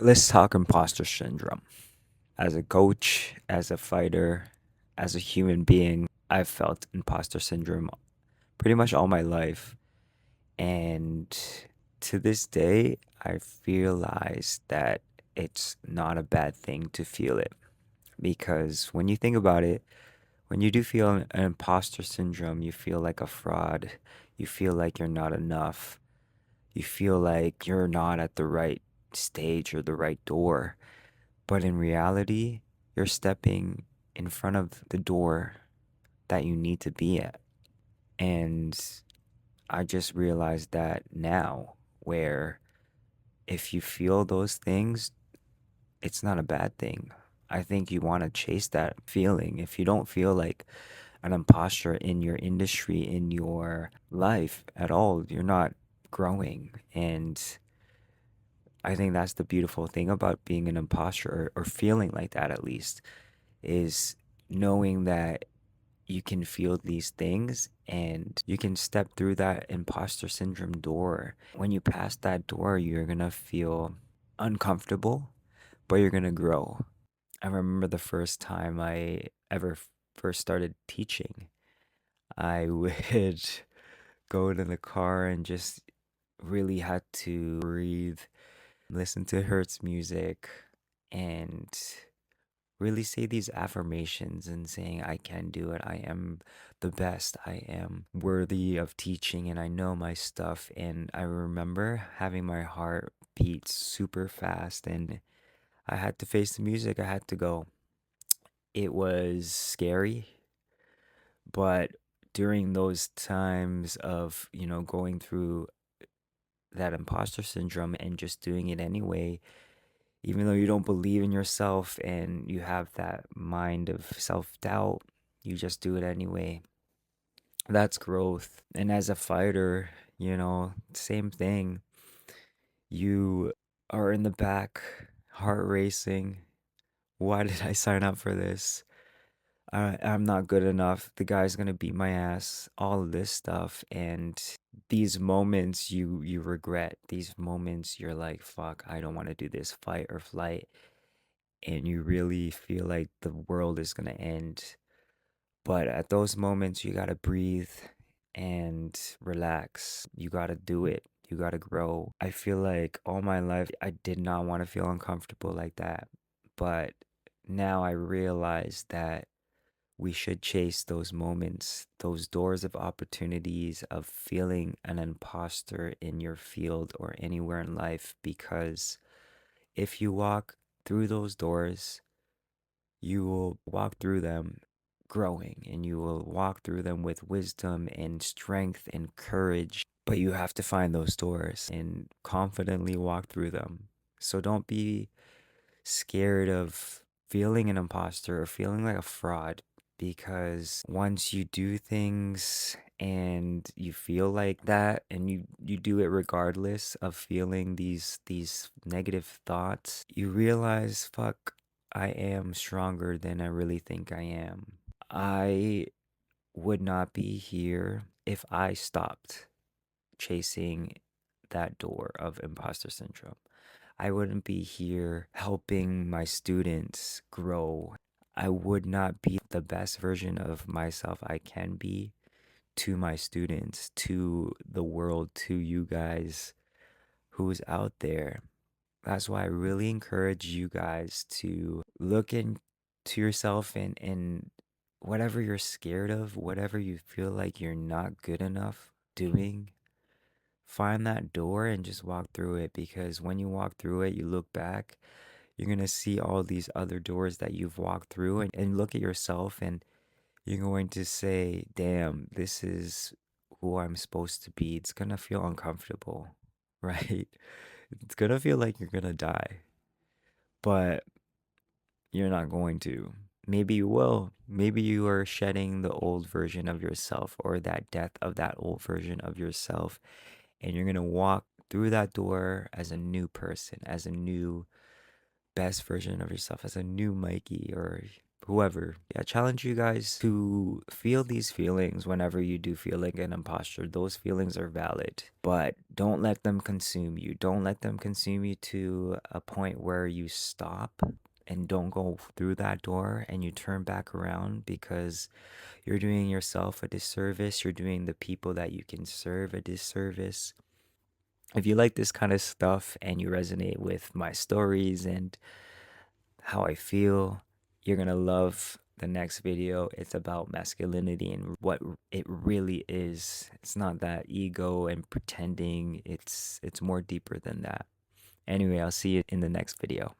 Let's talk imposter syndrome. As a coach, as a fighter, as a human being, I've felt imposter syndrome pretty much all my life. And to this day, I've realized that it's not a bad thing to feel it. Because when you think about it, when you do feel an imposter syndrome, you feel like a fraud. You feel like you're not enough. You feel like you're not at the right stage or the right door. But in reality, you're stepping in front of the door that you need to be at. And I just realized that now, where if you feel those things, it's not a bad thing. I think you want to chase that feeling. If you don't feel like an imposter in your industry, in your life at all, you're not growing. And I think that's the beautiful thing about being an imposter or feeling like that at least is knowing that you can feel these things and you can step through that imposter syndrome door. When you pass that door, you're gonna feel uncomfortable, but you're gonna grow. I remember the first time I ever first started teaching, I would go to the car and just really had to breathe, listen to Hertz music, and really say these affirmations and saying, I can do it. I am the best. I am worthy of teaching and I know my stuff. And I remember having my heart beat super fast and I had to face the music. I had to go. It was scary, but during those times of, going through that imposter syndrome and just doing it anyway, even though you don't believe in yourself and you have that mind of self doubt, you just do it anyway. That's growth. And as a fighter, same thing. You are in the back, heart racing. Why did I sign up for this? I'm not good enough. The guy's gonna beat my ass. All of this stuff, and these moments you regret. These moments you're like, fuck, I don't want to do this fight or flight, and you really feel like the world is gonna end. But at those moments, you gotta breathe and relax. You gotta do it. You gotta grow. I feel like all my life, I did not want to feel uncomfortable like that. But now I realize that we should chase those moments, those doors of opportunities of feeling an imposter in your field or anywhere in life. Because if you walk through those doors, you will walk through them growing and you will walk through them with wisdom and strength and courage. But you have to find those doors and confidently walk through them. So don't be scared of feeling an imposter or feeling like a fraud because once you do things and you feel like that and you do it regardless of feeling these negative thoughts, you realize, fuck, I am stronger than I really think I am. I would not be here if I stopped chasing that door of imposter syndrome. I wouldn't be here helping my students grow. I would not be the best version of myself I can be to my students, to the world, to you guys who's out there. That's why I really encourage you guys to look into yourself and whatever you're scared of, whatever you feel like you're not good enough doing, find that door and just walk through it because when you walk through it, you look back, you're going to see all these other doors that you've walked through and look at yourself and you're going to say, damn, this is who I'm supposed to be. It's going to feel uncomfortable, right? It's going to feel like you're going to die, but you're not going to. Maybe you will. Maybe you are shedding the old version of yourself or that death of that old version of yourself and you're going to walk through that door as a new person, as a new best version of yourself, as a new Mikey or whoever. Yeah, challenge you guys to feel these feelings whenever you do feel like an imposter. Those feelings are valid, but don't let them consume you. Don't let them consume you to a point where you stop and don't go through that door and you turn back around, because you're doing yourself a disservice. You're doing the people that you can serve a disservice. If you like this kind of stuff and you resonate with my stories and how I feel, you're gonna love the next video. It's about masculinity and what it really is. It's not that ego and pretending. It's more deeper than that. Anyway, I'll see you in the next video.